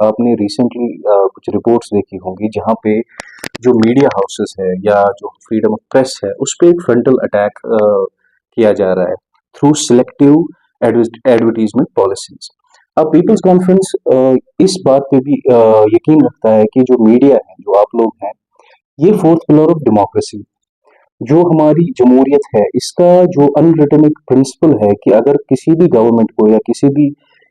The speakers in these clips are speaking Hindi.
आपने रिसेंटली कुछ रिपोर्ट्स देखी होंगी जहाँ पे जो मीडिया हाउसेस है या जो फ्रीडम ऑफ प्रेस है उस पे एक फ्रंटल अटैक किया जा रहा है थ्रू सिलेक्टिव एडवर्टीजमेंट पॉलिसीज। अब पीपल्स कॉन्फ्रेंस इस बात पे भी यकीन रखता है कि जो मीडिया है, जो आप लोग हैं, ये फोर्थ पिलर ऑफ डेमोक्रेसी, जो हमारी जमहूरियत है, इसका जो अनरिटन एक प्रिंसिपल है कि अगर किसी भी गवर्नमेंट को या किसी भी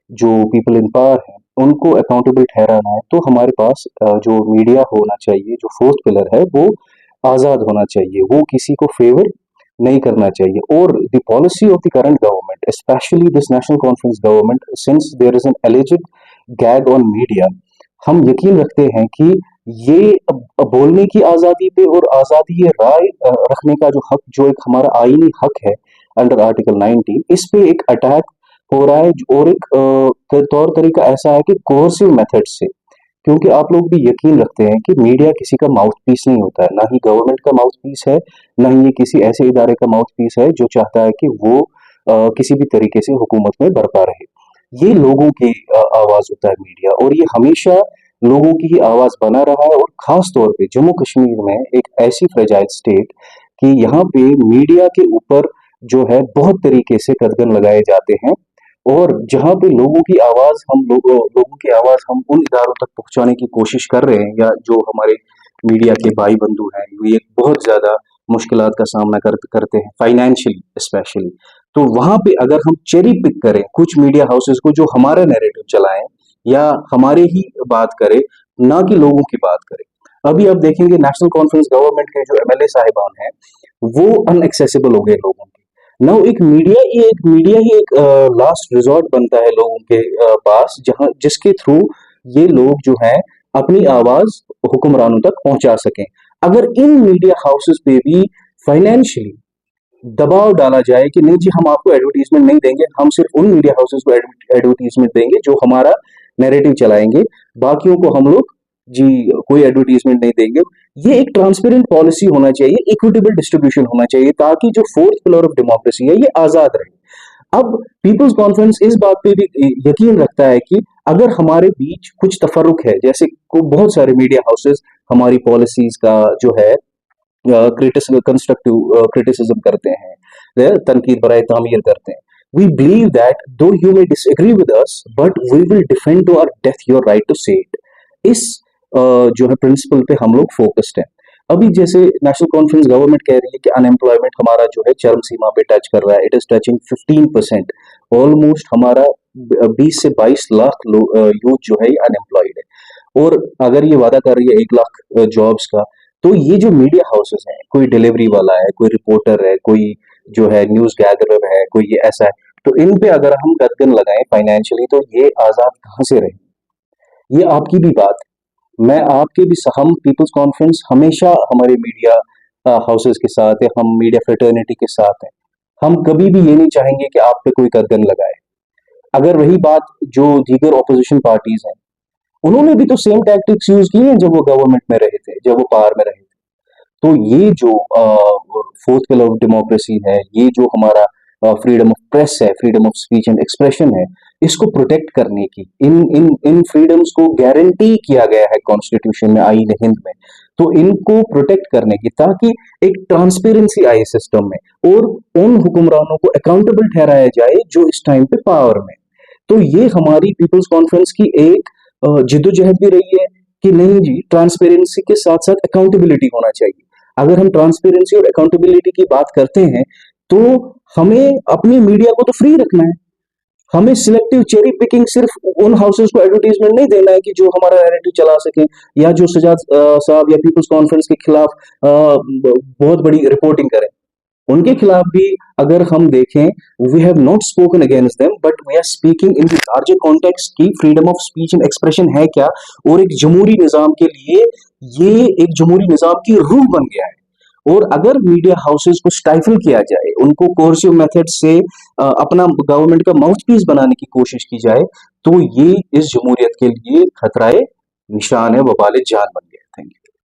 जो पीपल इन पावर है उनको अकाउंटेबल ठहराना है तो हमारे पास जो मीडिया होना चाहिए, जो फोर्थ पिलर है वो आज़ाद होना चाहिए, वो किसी को फेवर नहीं करना चाहिए। और the policy of the current government, specially this National Conference government, since there is an alleged gag on media, हम यकीन रखते हैं कि ये बोलने की आज़ादी पे और आज़ादी ये राय रखने का जो हक, जो एक हमारा आईनी हक है अंडर आर्टिकल 19, इस पे एक अटैक हो रहा है। और एक तौर तरीका ऐसा है कि कोर्सिव मेथड से, क्योंकि आप लोग भी यकीन रखते हैं कि मीडिया किसी का माउथ पीस नहीं होता है, ना ही गवर्नमेंट का माउथ पीस है, ना ही ये किसी ऐसे इदारे का माउथ पीस है जो चाहता है कि वो किसी भी तरीके से हुकूमत में बरपा रहे। ये लोगों की आवाज होता है मीडिया, और ये हमेशा लोगों की ही आवाज बना रहा है। और खास तौर पे जम्मू कश्मीर में एक ऐसी फ्रेजाइल स्टेट कि यहाँ पे मीडिया के ऊपर जो है बहुत तरीके से कदगन लगाए जाते हैं, और जहाँ पे लोगों की आवाज हम उन इदारों तक पहुंचाने की कोशिश कर रहे हैं, या जो हमारे मीडिया के भाई बंधु हैं, ये बहुत ज्यादा मुश्किलात का सामना करते हैं फाइनेंशियली स्पेशली। तो वहां पे अगर हम चेरी पिक करें कुछ मीडिया हाउसेस को जो हमारा नैरेटिव चलाएं या हमारे ही बात करें, ना कि लोगों की बात करें। अभी आप देखेंगे नेशनल कॉन्फ्रेंस गवर्नमेंट के जो एमएलए साहिबान हैं वो अनएक्सेसिबल हो गए लोगों के। नाउ एक मीडिया ही एक लास्ट रिजॉर्ट बनता है लोगों के पास, जहां जिसके थ्रू ये लोग जो हैं अपनी आवाज हुक्मरानों तक पहुंचा सकें। अगर इन मीडिया हाउसेस पे भी फाइनेंशियली दबाव डाला जाए कि नहीं जी, हम आपको एडवर्टीजमेंट नहीं देंगे, हम सिर्फ उन मीडिया हाउसेस को एडवर्टीजमेंट देंगे जो हमारा नैरेटिव चलाएंगे, बाकियों को हम लोग जी कोई एडवर्टीजमेंट नहीं देंगे। ये एक ट्रांसपेरेंट पॉलिसी होना चाहिए, इक्विटेबल डिस्ट्रीब्यूशन होना चाहिए, ताकि जो फोर्थ पिलर ऑफ डेमोक्रेसी है ये आजाद रहे। अब पीपल्स कॉन्फ्रेंस इस बात पे भी यकीन रखता है कि अगर हमारे बीच कुछ तफरुक है, जैसे बहुत सारे मीडिया हाउसेस हमारी पॉलिसीज का जो है कंस्ट्रक्टिव क्रिटिसिज्म करते हैं, तनकीद बराए तामीर करते हैं, we believe that though you may disagree with us but we will defend to our death your right to say it. इस जो है प्रिंसिपल पे हम लोग फोकस्ड हैं। अभी जैसे नेशनल कॉन्फ्रेंस गवर्नमेंट कह रही है कि अनएम्प्लॉयमेंट हमारा जो है चरम सीमा पे टच कर रहा है, इट इज टचिंग 15%। ऑलमोस्ट हमारा 20 से 22 लाख यूथ जो है ये अनएम्प्लॉयड है। और अगर ये वादा कर रही है 1 लाख जॉब्स का, तो ये जो मीडिया हाउसेस हैं, कोई डिलीवरी वाला है, कोई रिपोर्टर है, कोई जो है न्यूज गैदरर है, कोई ये ऐसा है, तो इन पे अगर हम कदगन लगाएं फाइनेंशियली तो ये आजाद कहाँ से रहे? ये आपकी भी बात, मैं आपके भी, हम पीपल्स कॉन्फ्रेंस हमेशा हमारे मीडिया हाउसेस के साथ है, हम मीडिया फ्रेटर्निटी के साथ हैं। हम कभी भी ये नहीं चाहेंगे कि आप पे कोई कदगन लगाए। अगर रही बात जो दीगर ऑपोजिशन पार्टीज हैं, उन्होंने भी तो सेम टैक्टिक्स यूज की हैं जब वो गवर्नमेंट में रहे थे, जब वो पावर में रहे थे। तो ये जो फोर्थ पिलर ऑफ डेमोक्रेसी है, ये जो हमारा फ्रीडम ऑफ प्रेस है, freedom of speech and expression है, इसको प्रोटेक्ट करने की, इन इन इन फ्रीडम्स को गारंटी किया गया है कॉन्स्टिट्यूशन में, आईन हिंद में। तो इनको प्रोटेक्ट करने की, ताकि एक ट्रांसपेरेंसी आए सिस्टम में और उन हुक्मरानों को अकाउंटेबल ठहराया जाए जो इस टाइम पे पावर में। तो ये हमारी पीपल्स कॉन्फ्रेंस की एक जिद्दोजहद भी रही है कि नहीं जी, ट्रांसपेरेंसी के साथ साथ अकाउंटेबिलिटी होना चाहिए। अगर हम ट्रांसपेरेंसी और अकाउंटेबिलिटी की बात करते हैं तो हमें अपनी मीडिया को तो फ्री रखना है। हमें सिलेक्टिव चेरी पिकिंग सिर्फ उन हाउसेस को एडवर्टीजमेंट नहीं देना है कि जो हमारा नैरेटिव चला सके, या जो सजाद साहब या पीपल्स कॉन्फ्रेंस के खिलाफ बहुत बड़ी रिपोर्टिंग करें। उनके खिलाफ भी अगर हम देखें, we have not spoken against them but we are speaking in the larger context की freedom of speech and expression है क्या, और एक जमहूरी निजाम के लिए ये एक जमहूरी निजाम की रूह बन गया है। और अगर मीडिया हाउसेस को स्टाइफल किया जाए, उनको कोर्सिव मेथड से अपना गवर्नमेंट का माउथपीस बनाने की कोशिश की जाए, तो ये इस जमहूरियत के लिए खतराए निशान है, वबाले जान बन गया।